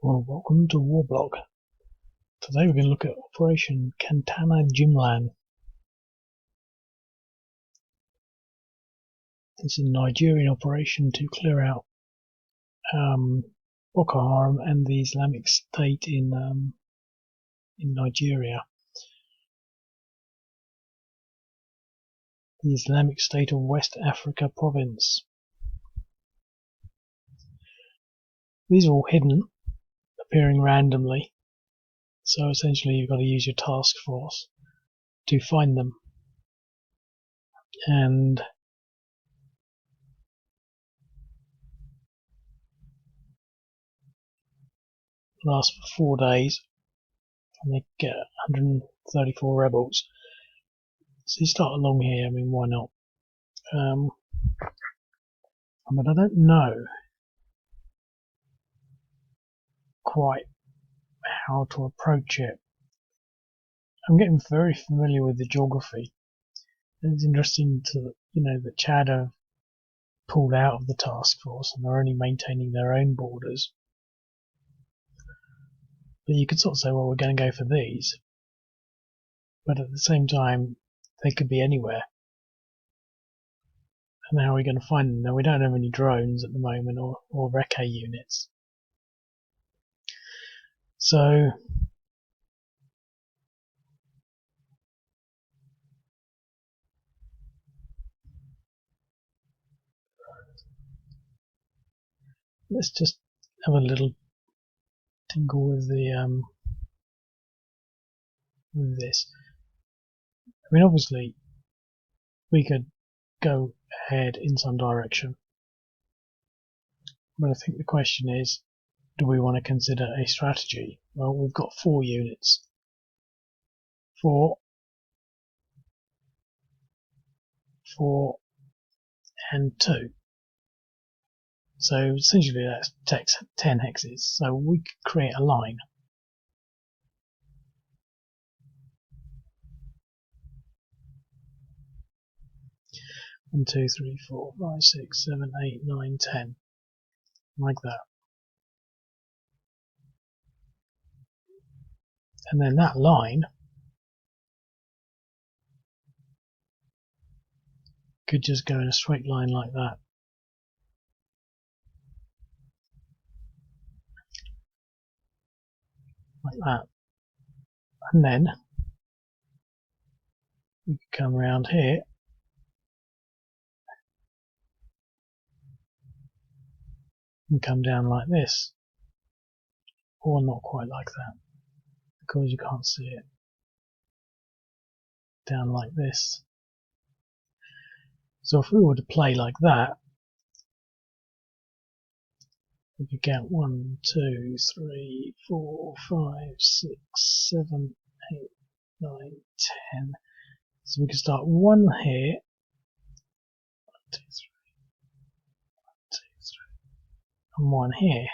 Well, welcome to Warblog. Today we're going to look at Operation Kantana Jimlan. It's a Nigerian operation to clear out Boko Haram and the Islamic State in Nigeria. The Islamic State of West Africa province. These are all hidden, appearing randomly. So essentially you've got to use your task force to find them. And last for 4 days, and they get 134 rebels. So you start along here, I mean, why not? But I don't know quite how to approach it. I'm getting very familiar with the geography. It's interesting that Chad have pulled out of the task force and they're only maintaining their own borders. But you could sort of say, well, we're going to go for these. But at the same time, they could be anywhere. And how are we going to find them? Now, we don't have any drones at the moment or recce units. So let's just have a little tingle with the with this. I mean, obviously, we could go ahead in some direction, but I think the question is, do we want to consider a strategy? Well, we've got 4 units. 4, and 2. So essentially that takes 10 hexes. So we could create a line. One, 2, 3, 4, 5, 6, 7, 8, 9, 10. Like that. And then that line could just go in a straight line like that. Like that. And then we could come around here and come down like this. Or not quite like that, because you can't see it. Down like this. So if we were to play like that, we could get 1, 2, 3, 4, 5, 6, 7, 8, 9, 10. So we could start 1 here. 1, 2, 3, 1, 2, 3, and 1 here.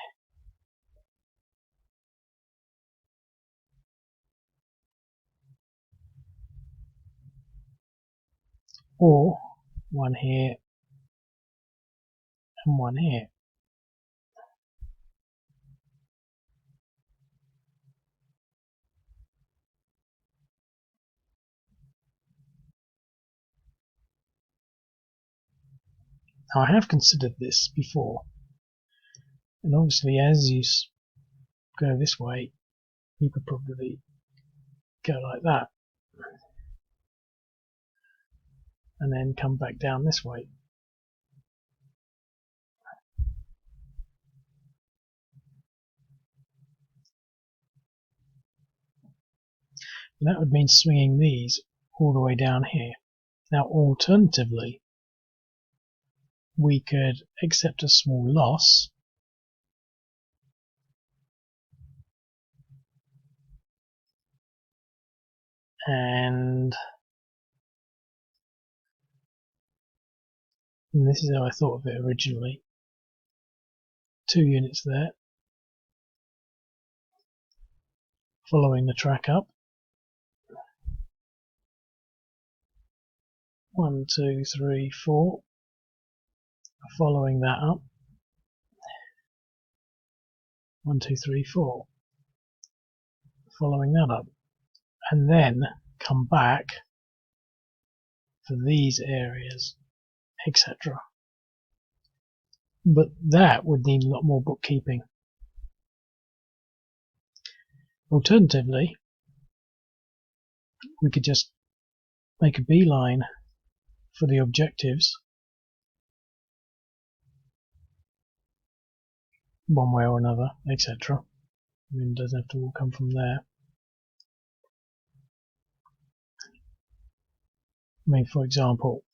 Or 1 here and 1 here. Now I have considered this before, and obviously as you go this way, you could probably go like that, and then come back down this way. And that would mean swinging these all the way down here. Now alternatively, we could accept a small loss and this is how I thought of it originally. 2 units there, following the track up. 1, 2, 3, 4, following that up. 1, 2, 3, 4. Following that up. And then come back for these areas, etc. But that would need a lot more bookkeeping. Alternatively, we could just make a beeline for the objectives one way or another, etc. I mean, it doesn't have to all come from there. I mean, for example,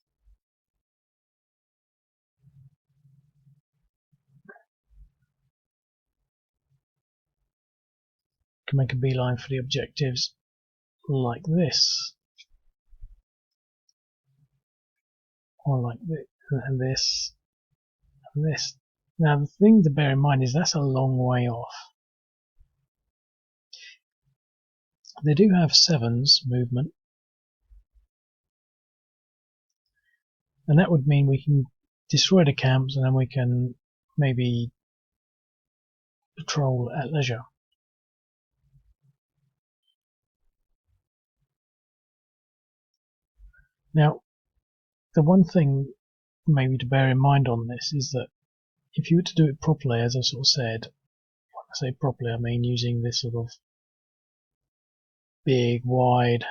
you can make a beeline for the objectives like this, or like this, and this, and this. Now, the thing to bear in mind is that's a long way off. They do have 7s movement, and that would mean we can destroy the camps and then we can maybe patrol at leisure. Now, the one thing maybe to bear in mind on this is that if you were to do it properly, as I sort of said, when I say properly I mean using this sort of big, wide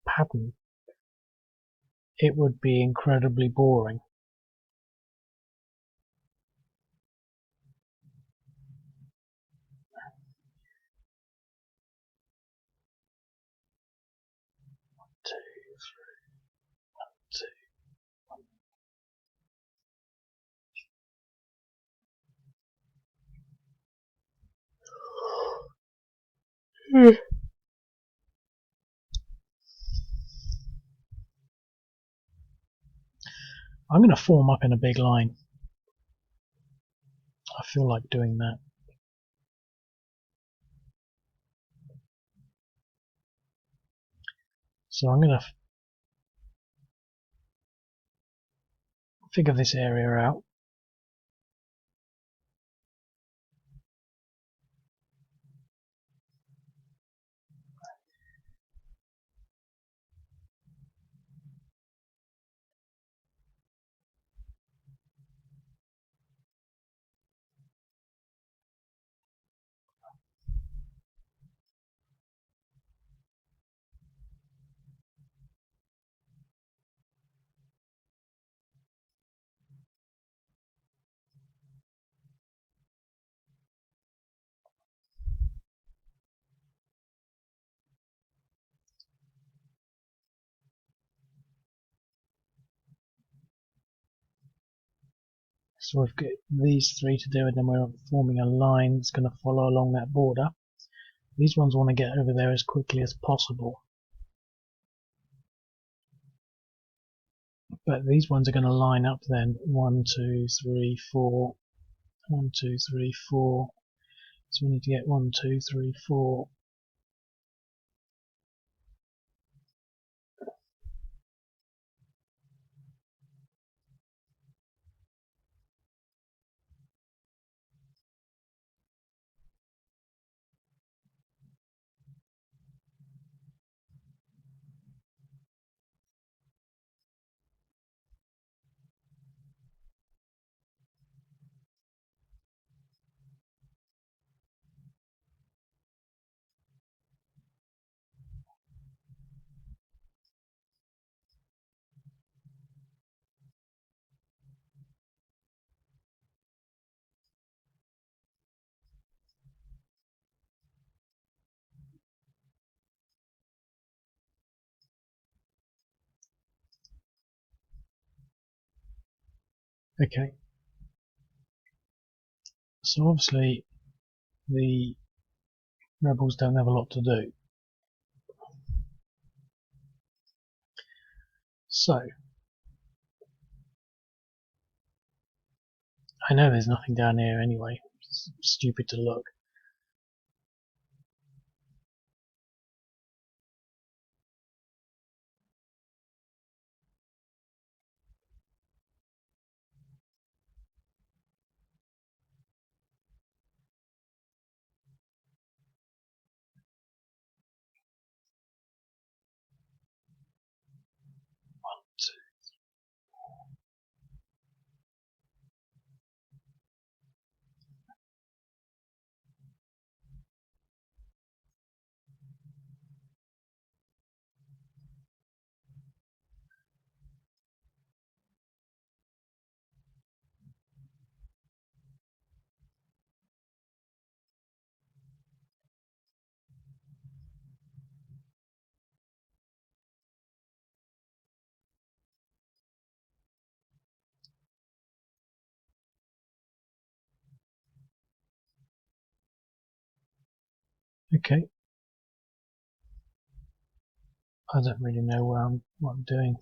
pattern, it would be incredibly boring. I'm going to form up in a big line. I feel like doing that. So I'm going to figure this area out. So we've got these 3 to do, and then we're forming a line that's going to follow along that border. These ones want to get over there as quickly as possible. But these ones are going to line up then 1, 2, 3, 4, 1, 2, 3, 4. So we need to get 1, 2, 3, 4. Okay. So obviously the rebels don't have a lot to do. So I know there's nothing down here anyway. It's stupid to look. Okay. I don't really know what I'm doing.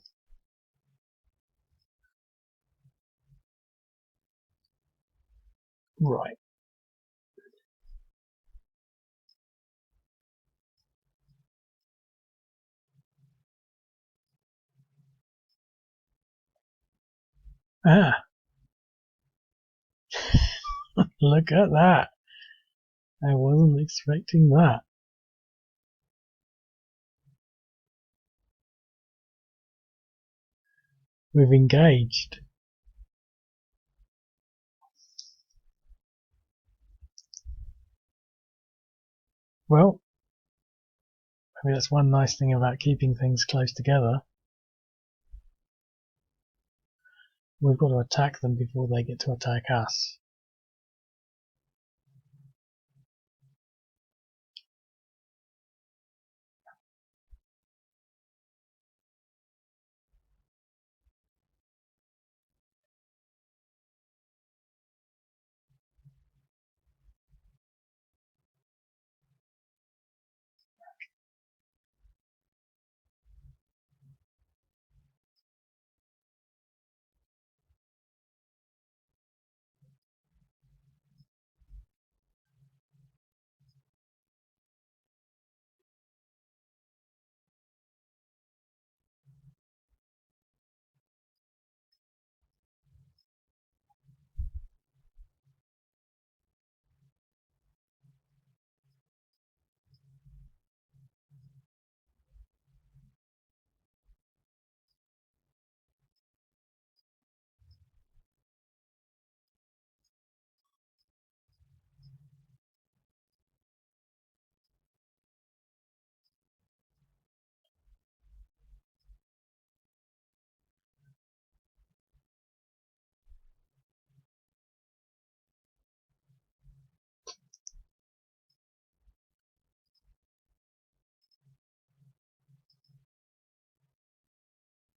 Right. Ah, look at that. I wasn't expecting that. We've engaged. Well, I mean, that's one nice thing about keeping things close together. We've got to attack them before they get to attack us.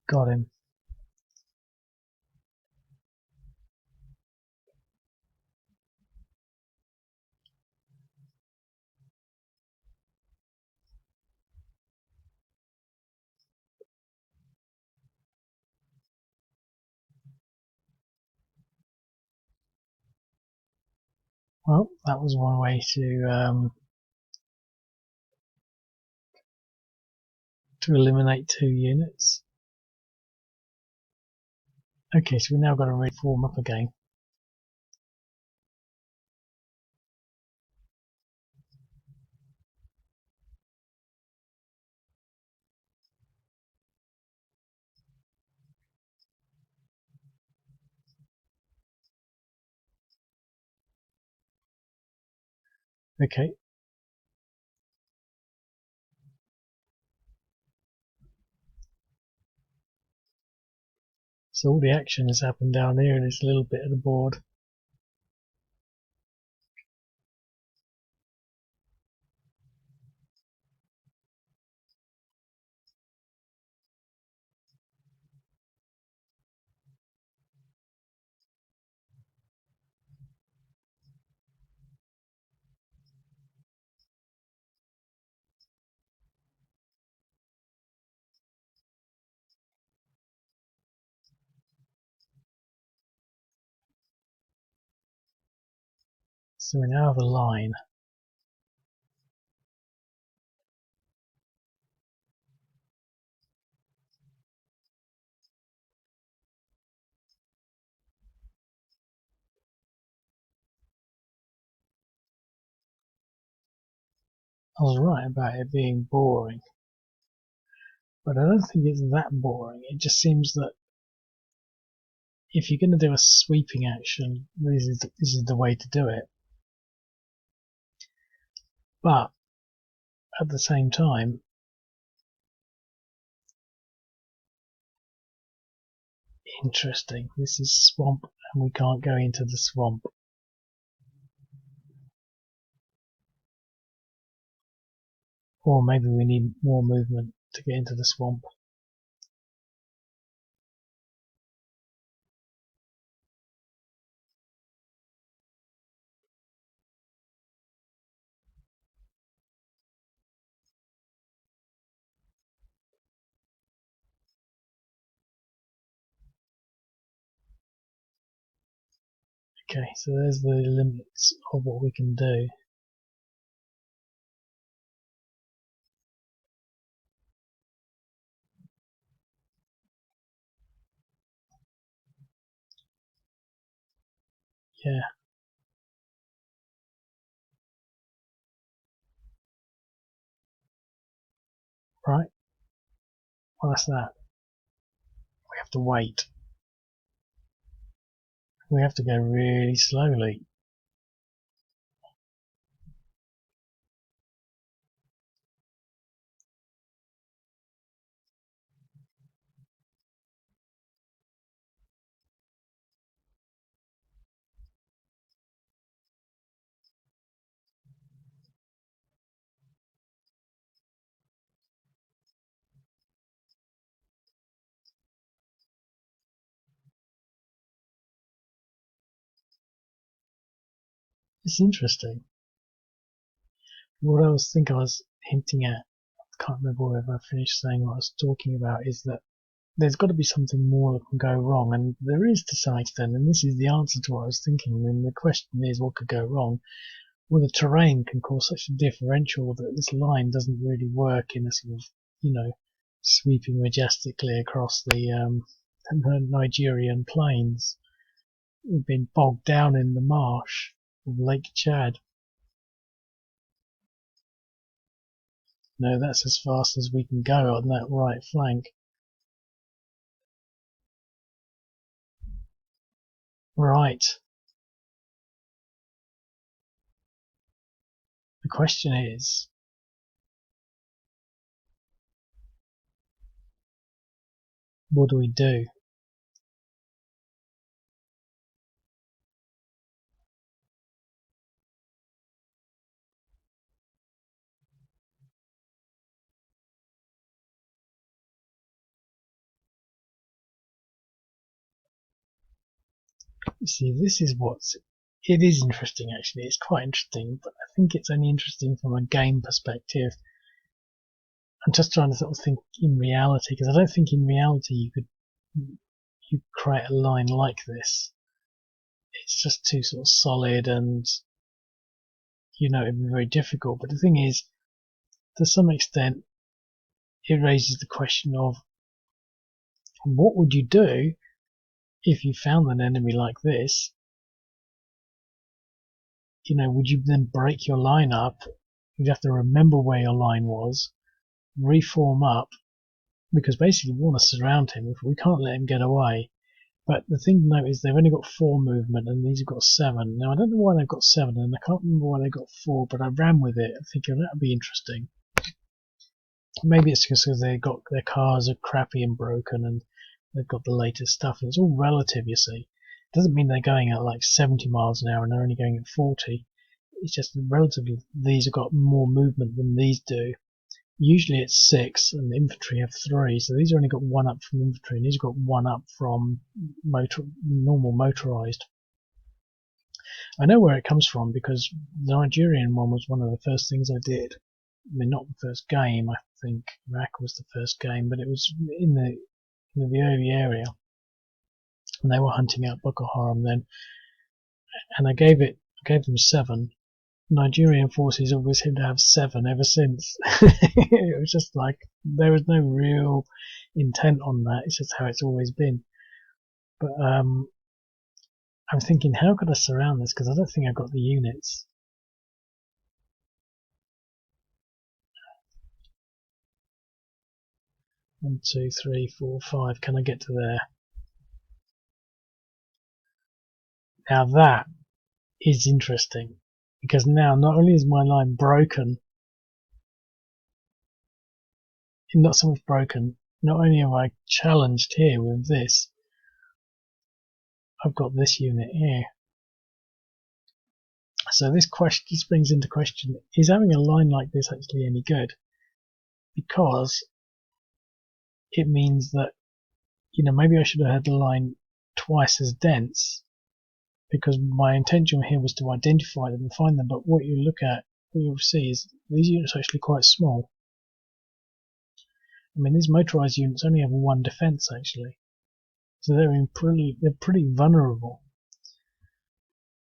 Got him. Well, that was one way to eliminate 2 units. Okay, so we've now got to reform up again. Okay. So all the action has happened down here in this little bit of the board. So we now have a line. I was right about it being boring, but I don't think it's that boring. It just seems that if you're going to do a sweeping action, this is the way to do it. But at the same time, interesting. This is swamp, and we can't go into the swamp. Or maybe we need more movement to get into the swamp. Okay, so there's the limits of what we can do. Yeah. Right? Well, that's that. We have to wait. We have to go really slowly. It's interesting. What I was hinting at, I can't remember whether I finished saying what I was talking about, is that there's got to be something more that can go wrong, and there is to some extent, and this is the answer to what I was thinking. And the question is, what could go wrong? Well, the terrain can cause such a differential that this line doesn't really work in a sort of, sweeping majestically across the Nigerian plains. We've been bogged down in the marsh of Lake Chad. No, that's as fast as we can go on that right flank. Right. The question is, what do we do? You see, this is it is interesting actually. It's quite interesting, but I think it's only interesting from a game perspective. I'm just trying to sort of think in reality, because I don't think in reality you create a line like this. It's just too sort of solid, and it'd be very difficult. But the thing is, to some extent, it raises the question of what would you do if you found an enemy like this? Would you then break your line up? You'd have to remember where your line was, reform up, because basically we want to surround him. If we can't let him get away. But the thing to note is they've only got 4 movement, and these have got 7. Now I don't know why they've got 7, and I can't remember why they got 4, but I ran with it thinking that would be interesting. Maybe it's because their cars are crappy and broken, and they've got the latest stuff. And it's all relative, you see. It doesn't mean they're going at like 70 miles an hour and they're only going at 40. It's just relatively these have got more movement than these do. Usually it's 6, and the infantry have 3, so these have only got 1 up from infantry, and these have got 1 up from normal motorized. I know where it comes from because the Nigerian one was one of the first things I did. I mean, not the first game. I think Iraq was the first game, but it was in the early area, and they were hunting out Boko Haram then. And I gave them 7. Nigerian forces always seem to have 7 ever since. It was just like there was no real intent on that. It's just how it's always been. But I'm thinking, how could I surround this? Because I don't think I've got the units. 1, 2, 3, 4, 5. Can I get to there? Now that is interesting, because now not only is my line broken, not so much broken, not only am I challenged here with this, I've got this unit here. So this brings into question, is having a line like this actually any good? Because it means that, maybe I should have had the line twice as dense, because my intention here was to identify them and find them, but what you'll see is these units are actually quite small. I mean, these motorized units only have 1 defense actually, so they're pretty vulnerable.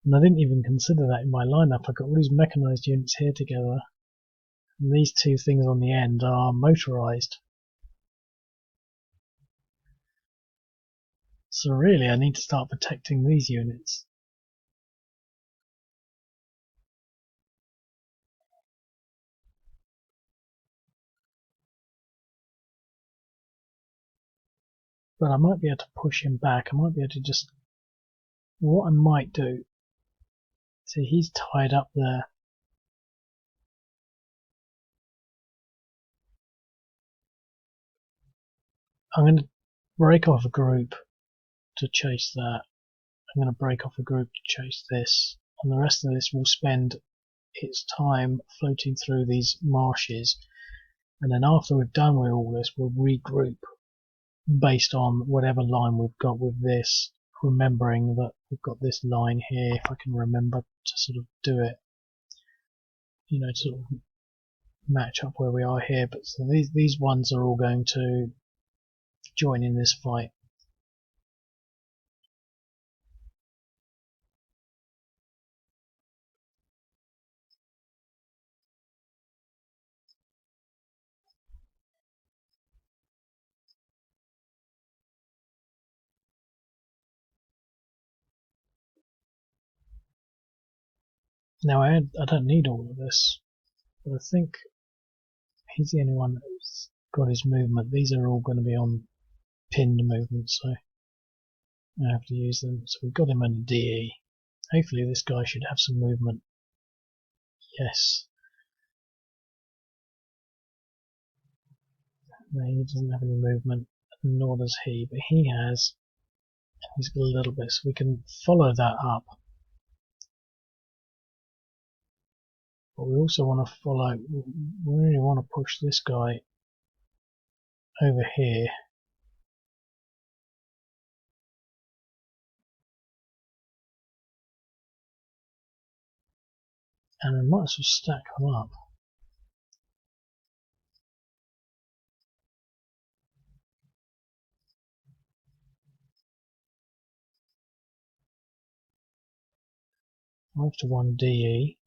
And I didn't even consider that in my lineup. I've got all these mechanised units here together, and these two things on the end are motorised. So really I need to start protecting these units. But I might be able to push him back. I might be able to just... What I might do... See, he's tied up there. I'm going to break off a group to chase that. I'm going to break off a group to chase this. And the rest of this will spend its time floating through these marshes. And then after we've done with all this, we'll regroup based on whatever line we've got with this, remembering that we've got this line here, if I can remember to sort of do it, you know, to sort of match up where we are here. But so these ones are all going to join in this fight. Now I don't need all of this, but I think he's the only one that's got his movement. These are all going to be on pinned movement, so I have to use them. So we've got him on a DE. Hopefully this guy should have some movement. Yes. No, he doesn't have any movement, nor does he, but he has. He's got a little bit, so we can follow that up. But we also want to follow, we really want to push this guy over here. And we might as well stack them up. Five to 1 DE.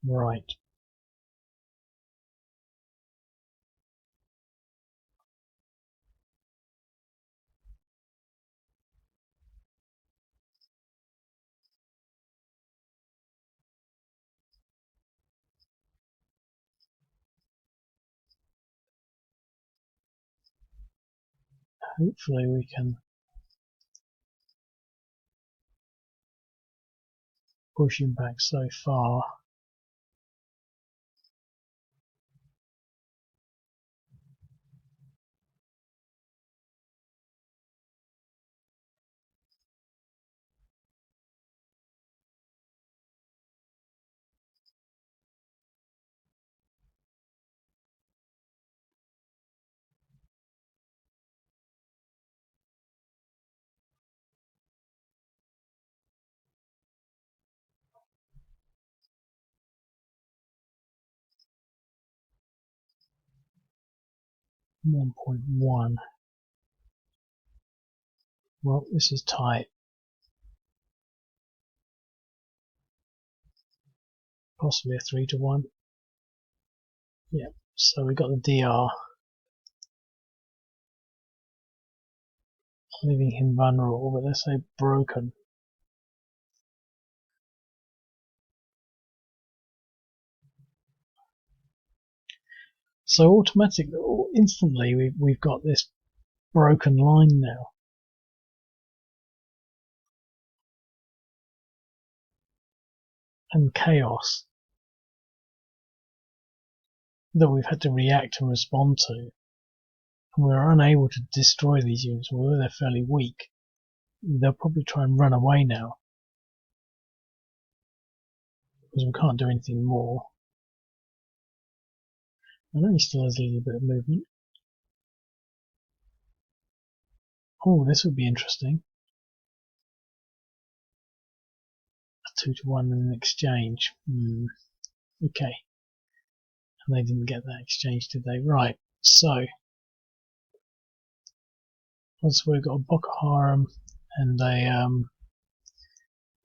Right. Hopefully we can push him back so far. One 1.1. Well, this is tight. Possibly a 3 to 1. Yeah, so we got the DR. Leaving him vulnerable, but let's say broken. So automatically, instantly, we've got this broken line now. And chaos that we've had to react and respond to. And we're unable to destroy these units, although they're fairly weak. They'll probably try and run away now, because we can't do anything more. I know he still has a little bit of movement. Oh, this would be interesting. A 2 to 1 in an exchange. Okay. And they didn't get that exchange, did they? Right. So, once we've got a Boko Haram and a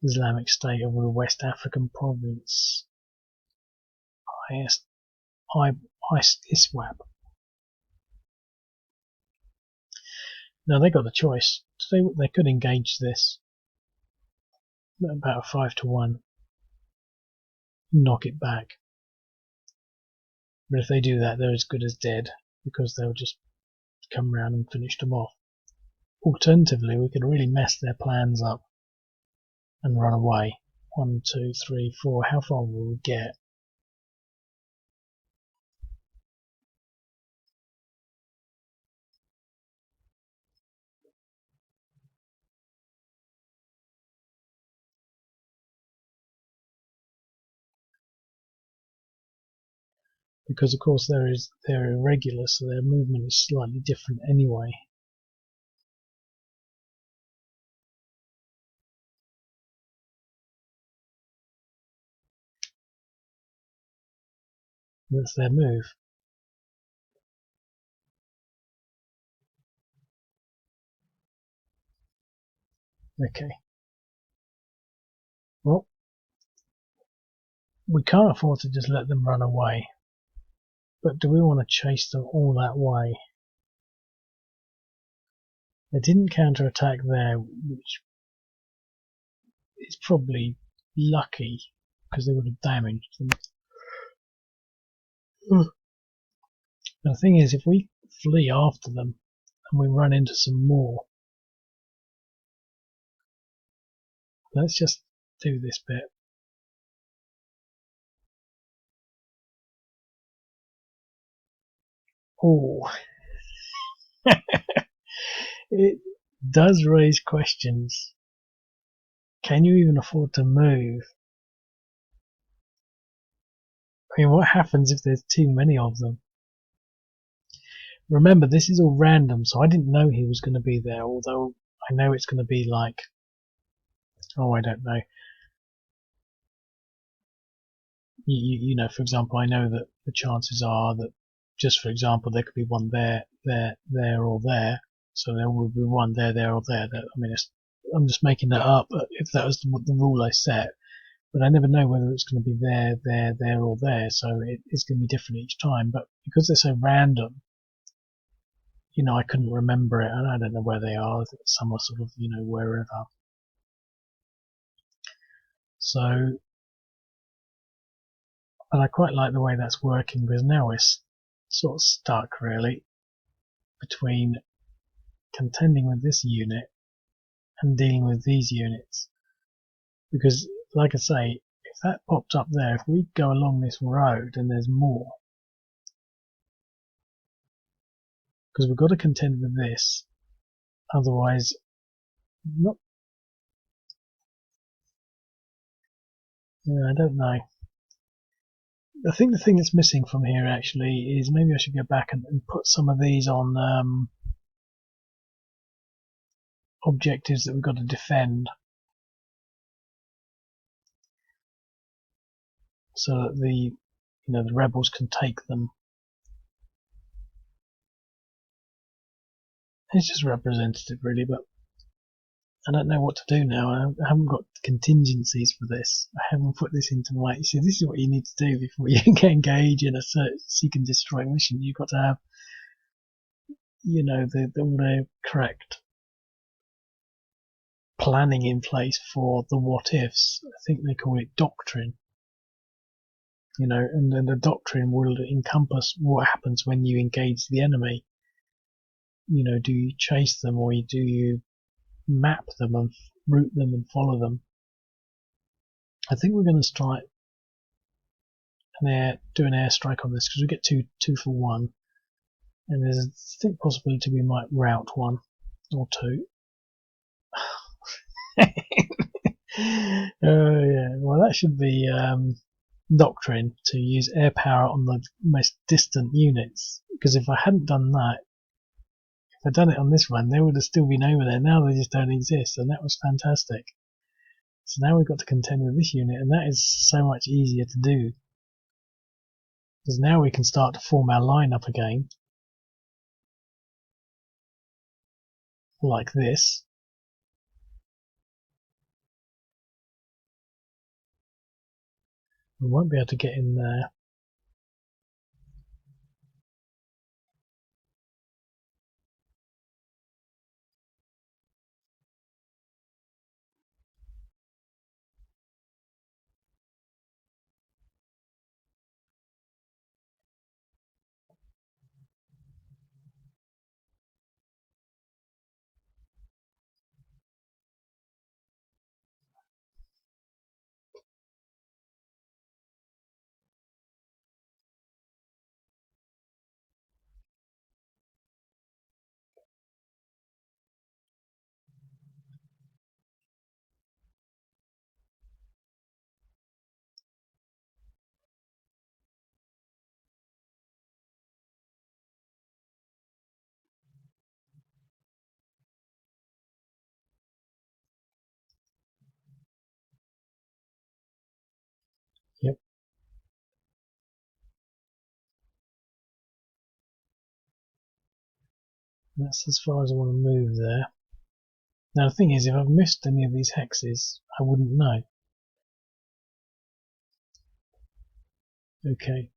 Islamic State of the West African province. ISWAP. Now they got the choice. They could engage this about a 5-1, knock it back. But if they do that, they're as good as dead because they'll just come round and finish them off. Alternatively, we could really mess their plans up and run away. 1, 2, 3, 4. How far will we get? Because of course they're irregular, so their movement is slightly different anyway. That's their move. Okay. Well, we can't afford to just let them run away. But do we want to chase them all that way? They didn't counterattack there, which is probably lucky because they would have damaged them. The thing is, if we flee after them and we run into some more, let's just do this bit. Oh, it does raise questions. Can you even afford to move? I mean, what happens if there's too many of them? Remember, this is all random, so I didn't know he was going to be there, although I know it's going to be like, oh, I don't know. You know, for example, I know that the chances are that, just for example, there could be one there, or there. So there will be one there, or there. I mean, I'm just making that up. If that was the rule I set, but I never know whether it's going to be there, or there. So it's going to be different each time. But because they're so random, you know, I couldn't remember it, and I don't know where they are. I think some are sort of, you know, wherever. So, and I quite like the way that's working because now we're sort of stuck really between contending with this unit and dealing with these units. Because, like I say, if that popped up there, if we go along this road and there's more, because we've got to contend with this, otherwise, not. I don't know. I think the thing that's missing from here actually is maybe I should go back and put some of these on objectives that we've got to defend, so that the rebels can take them. It's just representative really, but I don't know what to do now. I haven't got contingencies for this. I haven't put this into my. See, this is what you need to do before you can engage in a seek and destroy mission. You've got to have, the correct planning in place for the what ifs. I think they call it doctrine. And then the doctrine will encompass what happens when you engage the enemy. Do you chase them or do you map them and route them and follow them? I think we're going to do an airstrike on this because we get two for one, and there's a distinct possibility we might rout one or two. Yeah. Well, that should be doctrine to use air power on the most distant units. Because if I hadn't done that, if I'd done it on this one, they would have still been over there. Now they just don't exist, and that was fantastic. So now we've got to contend with this unit, and that is so much easier to do. Because now we can start to form our line up again. Like this. We won't be able to get in there. Yep, that's as far as I want to move there. Now the thing is, if I've missed any of these hexes, I wouldn't know. Okay.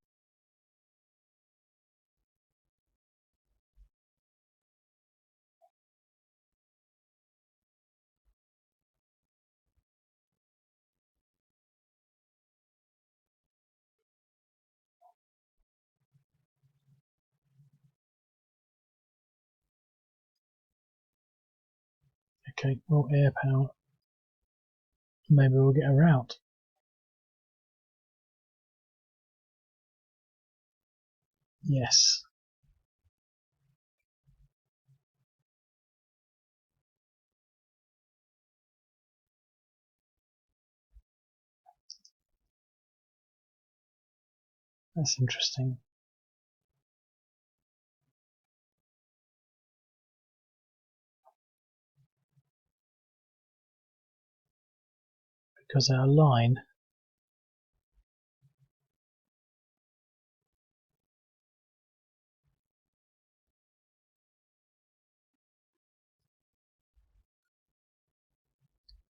Okay, well, air power. Maybe we'll get a route. Yes. That's interesting. Because our line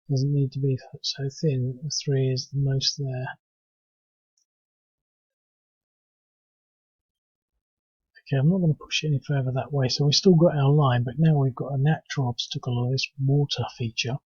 doesn't need to be so thin. 3 is the most there. Okay, I'm not going to push it any further that way. So we've still got our line, but now we've got a natural obstacle, or this water feature.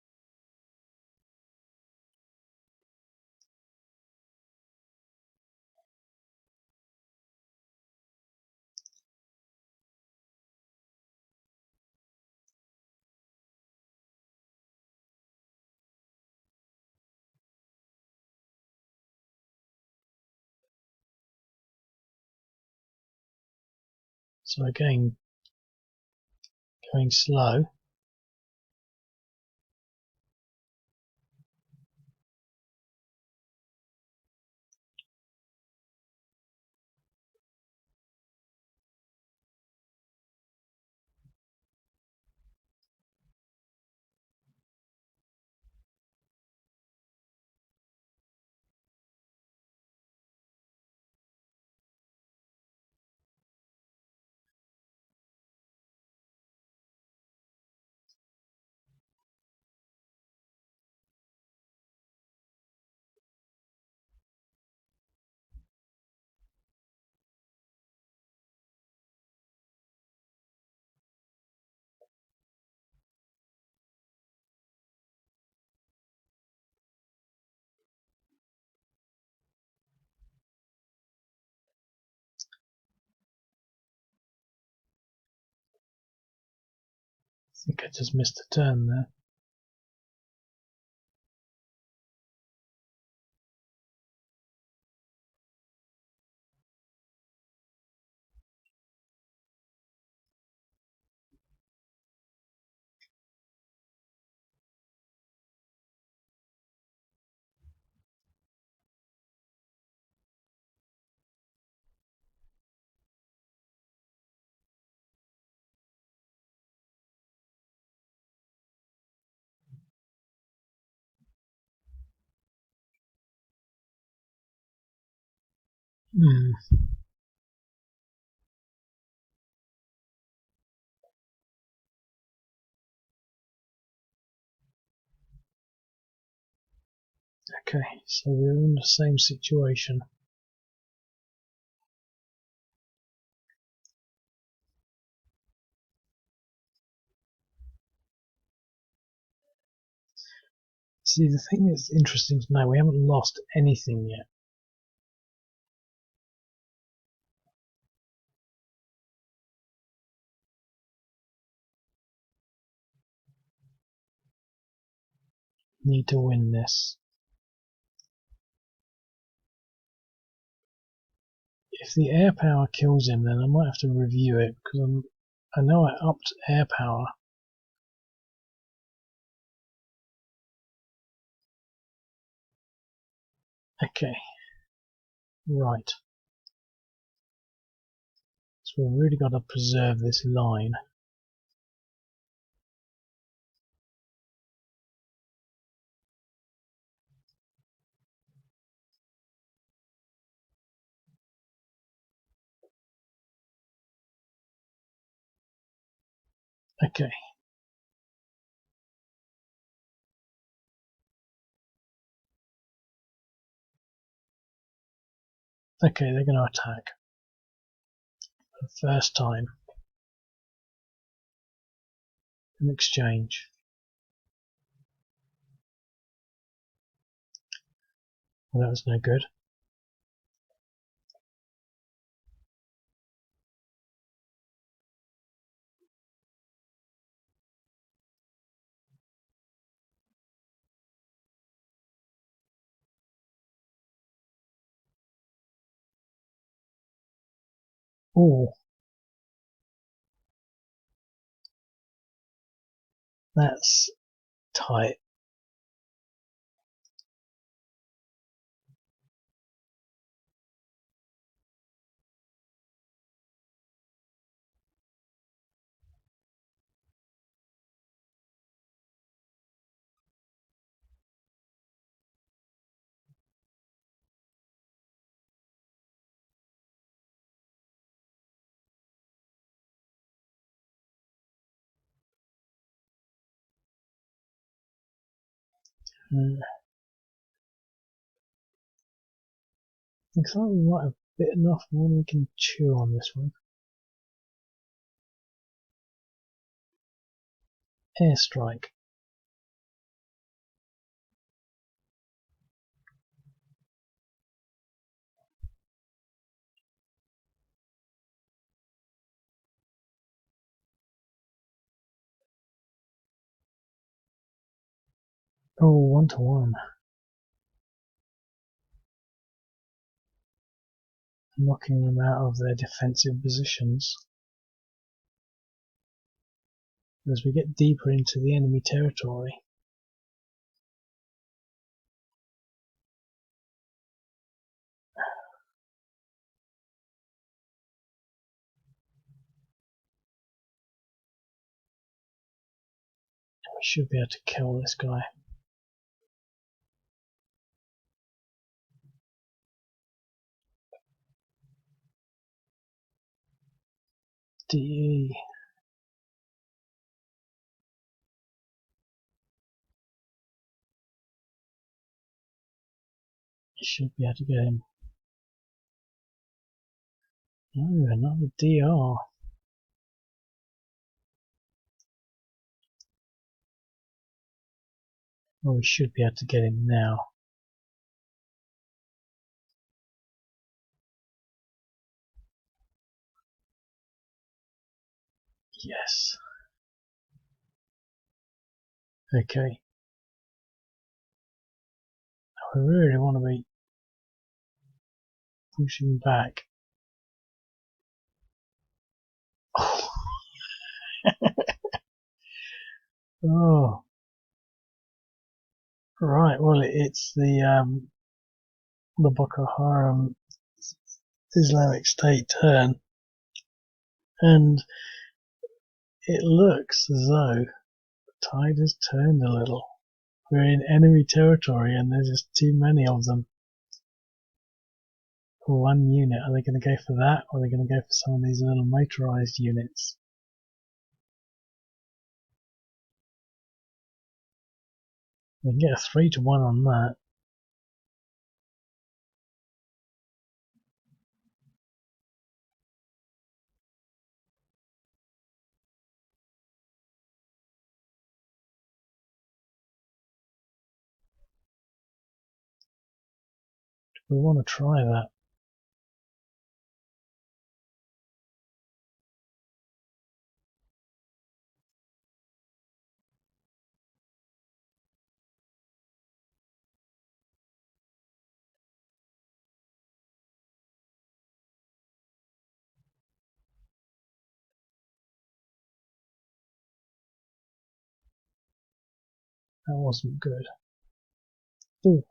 So again, going slow. I think I just missed a turn there. Okay, so we're in the same situation. See, the thing that's interesting to know, we haven't lost anything yet. Need to win this. If the air power kills him, then I might have to review it, because I know I upped air power. Okay. Right. So we've really got to preserve this line. Okay. Okay, they're going to attack. For the first time. An exchange. Well, that was no good. Oh, that's tight. Looks like we might have bitten off more than we can chew on this one. Airstrike. Oh, 1-1. Knocking them out of their defensive positions. As we get deeper into the enemy territory. We should be able to kill this guy. DE. Should be able to get him. No, another DR. Well, we should be able to get him now. Yes. Okay. I really want to be pushing back. Oh. Right, well it's the Boko Haram Islamic State turn. And it looks as though the tide has turned a little. We're in enemy territory and there's just too many of them. For one unit, are they going to go for that, or are they going to go for some of these little motorized units? We can get a 3-1 on that. We want to try that. That wasn't good. Ooh.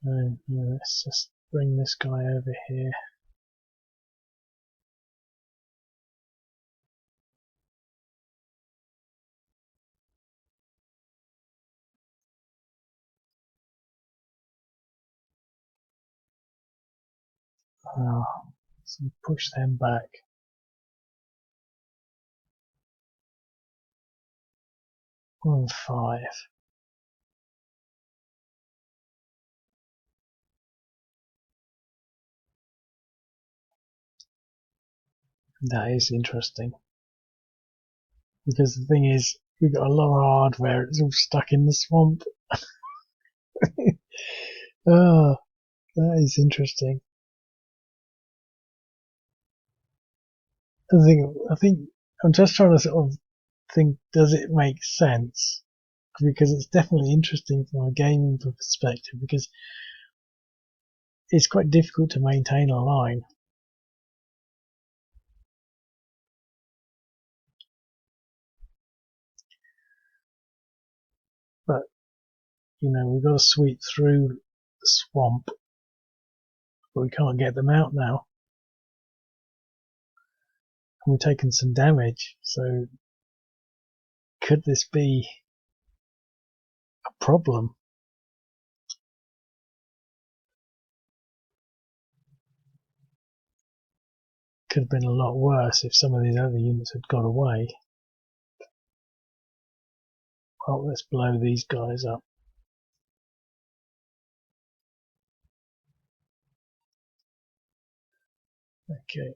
No, let's just bring this guy over here. So push them back. On 5. That is interesting. Because the thing is, we've got a lot of hardware, it's all stuck in the swamp. Oh, that is interesting. I think I'm just trying to sort of think, does it make sense? Because it's definitely interesting from a gaming perspective, because it's quite difficult to maintain a line. But, we've got to sweep through the swamp, but we can't get them out now. And we've taken some damage, so could this be a problem? Could have been a lot worse if some of these other units had got away. Well, let's blow these guys up. Okay.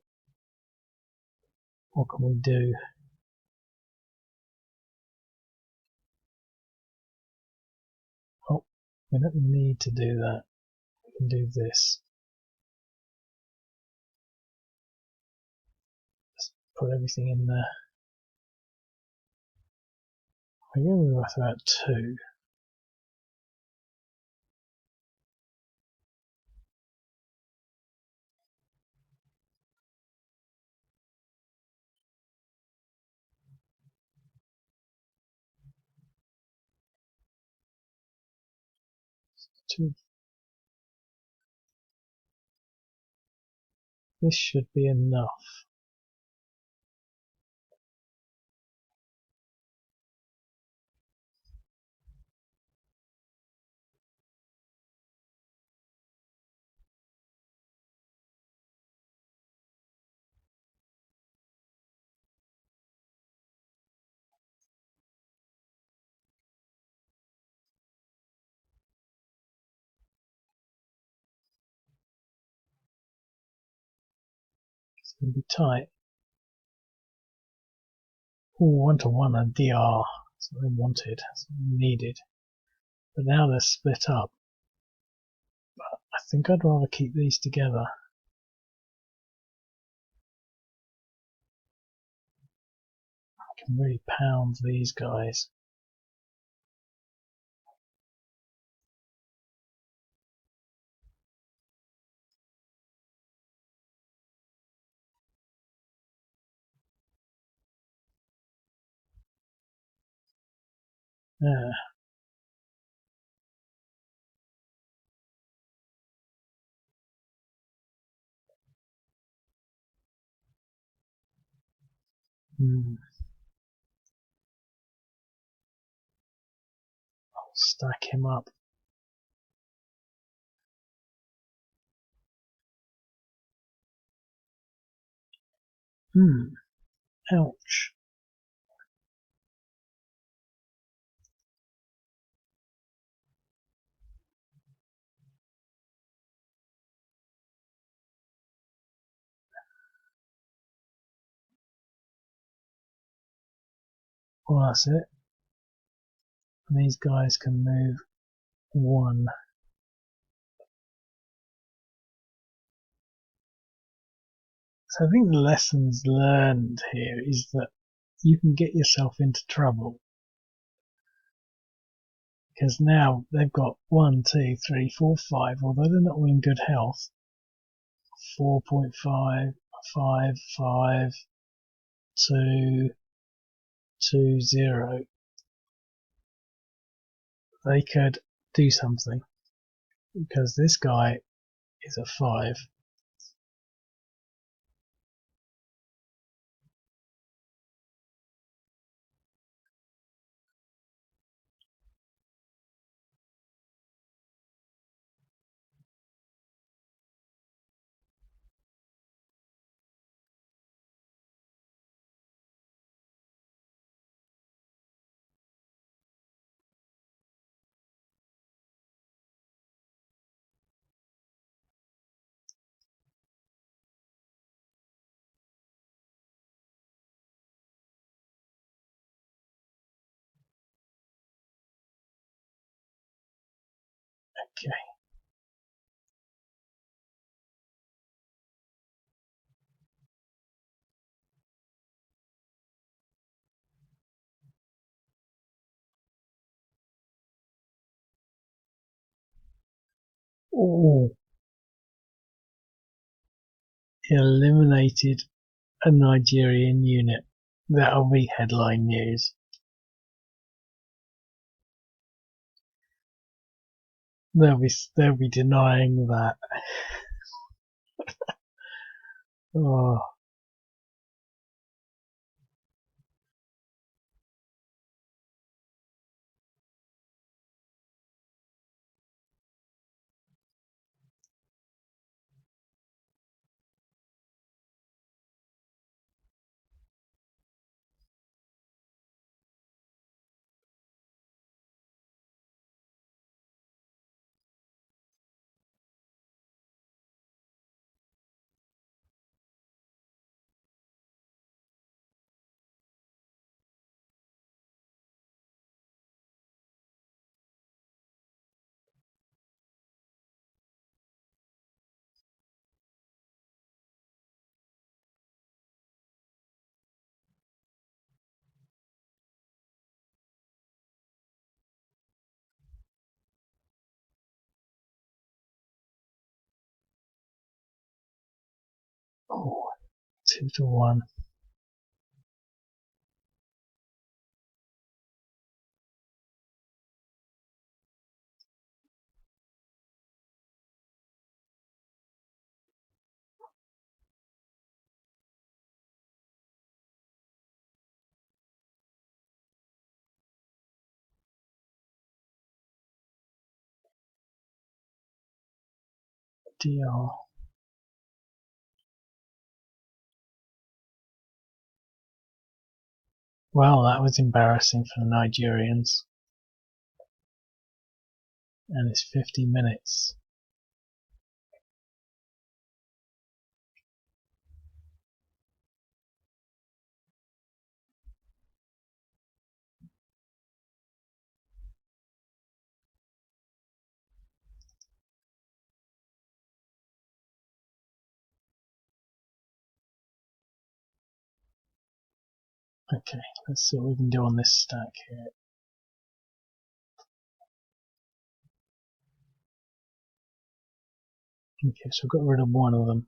What can we do? Oh, we don't need to do that. We can do this. Just put everything in there. We're going with about 2. Two. This should be enough. It's going to be tight. Ooh, 1-to-1 and DR. That's what they wanted. That's what they needed. But now they're split up. But I think I'd rather keep these together. I can really pound these guys. Yeah. I'll stack him up. Ouch. Well, that's it. And these guys can move one. So I think the lessons learned here is that you can get yourself into trouble. Because now they've got 1, 2, 3, 4, 5, although they're not all in good health. 4.5, 5, 5, 2, 2, 0. They could do something. Because this guy is a 5. Okay. Oh, eliminated a Nigerian unit. That'll be headline news. They'll be denying that. Oh, oh, 2-1. DR. Well, that was embarrassing for the Nigerians. And it's 50 minutes. Okay, let's see what we can do on this stack here. Okay, so we've got rid of one of them.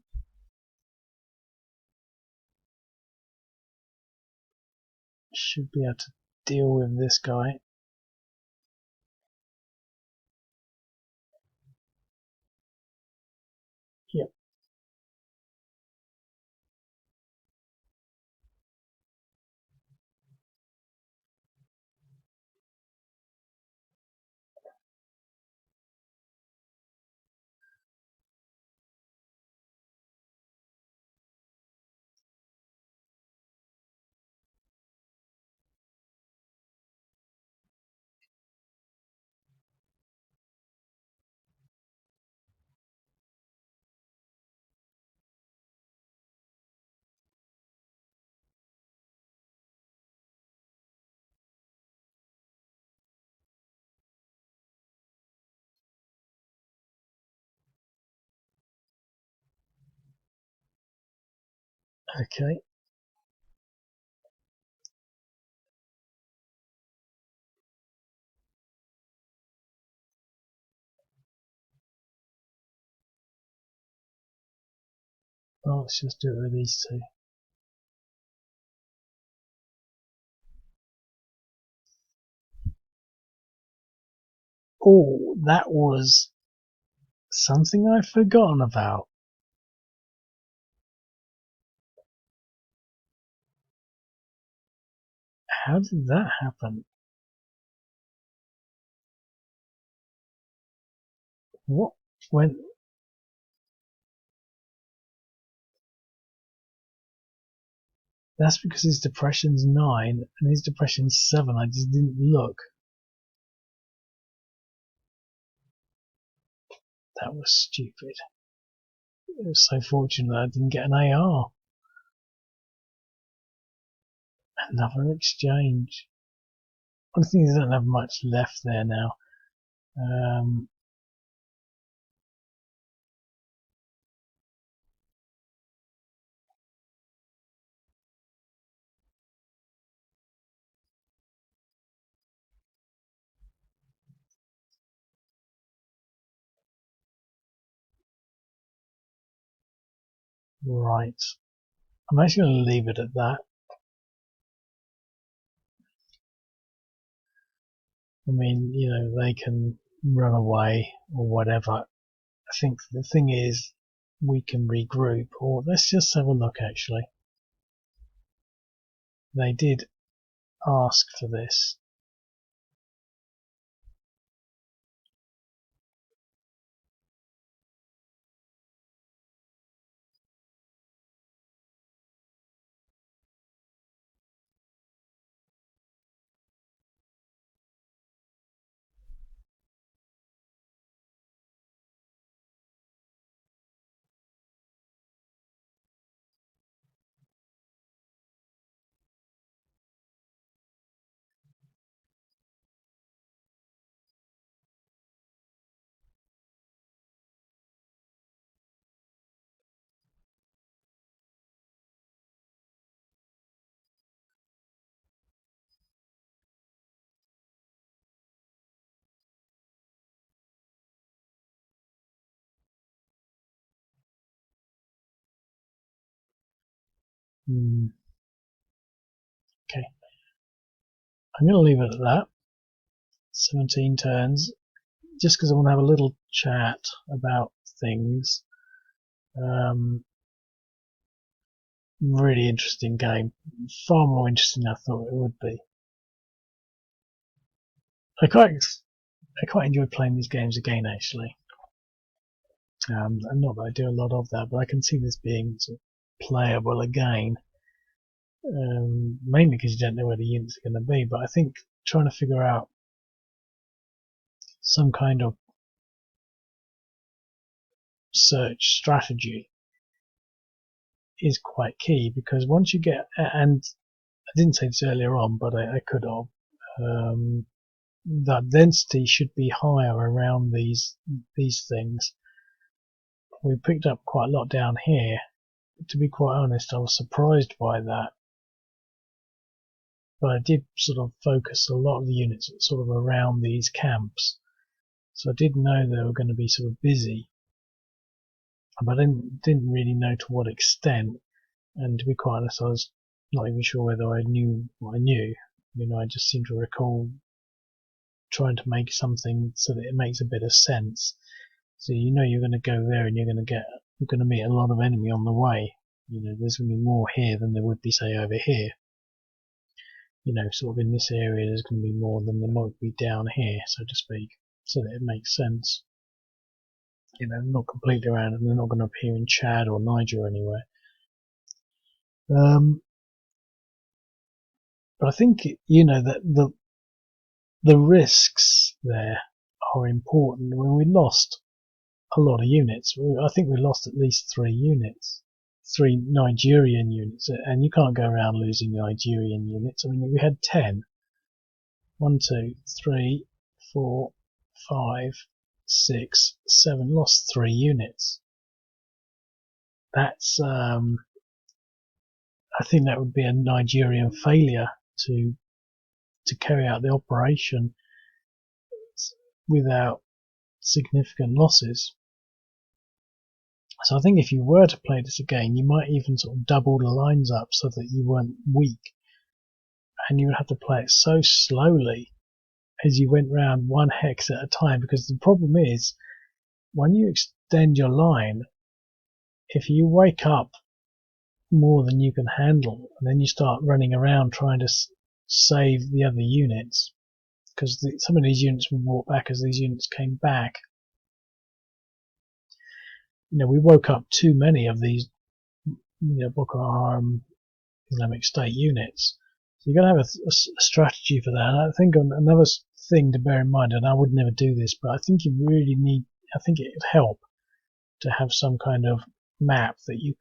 Should be able to deal with this guy. Yep. Okay. Well, let's just do it with these two. Oh, that was something I've forgotten about. How did that happen? What went? That's because his depression's 9 and his depression's 7. I just didn't look. That was stupid. It was so fortunate I didn't get an AR. Another exchange. One thing is I don't have much left there now. Right. I'm actually going to leave it at that. I mean, they can run away or whatever. I think the thing is, we can regroup, or let's just have a look actually. They did ask for this. Okay, I'm going to leave it at that. 17 turns, just because I want to have a little chat about things. Really interesting game, far more interesting than I thought it would be. I quite enjoy playing these games again actually. Not that I do a lot of that, but I can see this being sort of playable again. Mainly because you don't know where the units are going to be, but I think trying to figure out some kind of search strategy is quite key, because once you get, and I didn't say this earlier on, but I could have, that density should be higher around these things. We picked up quite a lot down here. To be quite honest, I was surprised by that. But I did sort of focus a lot of the units sort of around these camps. So I did know they were going to be sort of busy, but I didn't really know to what extent. And to be quite honest, I was not even sure whether I knew what I knew. I just seem to recall trying to make something so that it makes a bit of sense. So you're going to go there and you're going to meet a lot of enemy on the way. There's going to be more here than there would be, say, over here. Sort of in this area, there's going to be more than there might be down here, so to speak, so that it makes sense. Not completely around, and they're not going to appear in Chad or Niger or anywhere. But I think that the risks there are important. When we lost a lot of units, I think we lost at least 3 units, 3 Nigerian units, and you can't go around losing Nigerian units. I mean, we had 10. 1, 2, 3, 4, 5, 6, 7. Lost 3 units. That's I think that would be a Nigerian failure to carry out the operation without significant losses. So I think if you were to play this again, you might even sort of double the lines up so that you weren't weak, and you would have to play it so slowly as you went round one hex at a time, because the problem is when you extend your line, if you wake up more than you can handle and then you start running around trying to save the other units, because some of these units were brought back as these units came back. We woke up too many of these Boko Haram Islamic State units. So you've got to have a strategy for that. And I think another thing to bear in mind, and I would never do this, but I think you really need, I think it would help to have some kind of map that you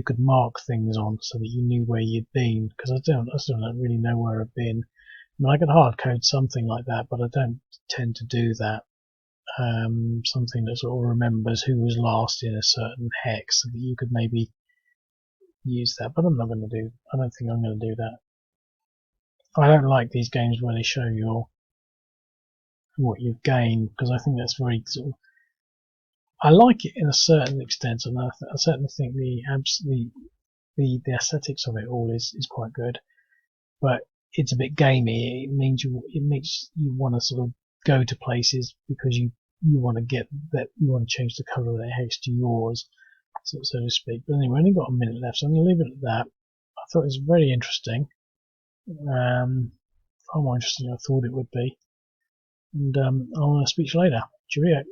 could mark things on so that you knew where you'd been, because I still don't really know where I've been. I mean, I could hard code something like that, but I don't tend to do that. Something that sort of remembers who was last in a certain hex, so that you could maybe use that, but I'm not going to do. I don't think I'm going to do that. I don't like these games where they show you what you've gained, because I think that's very sort of. I like it in a certain extent, and I certainly think the aesthetics of it all is quite good, but it's a bit gamey. It makes you want to sort of go to places because you want to get that, you want to change the colour of that hex to yours, so to speak. But anyway, we've only got a minute left, so I'm going to leave it at that. I thought it was very interesting, far more interesting than I thought it would be, and I'll speak to you later. Cheerio.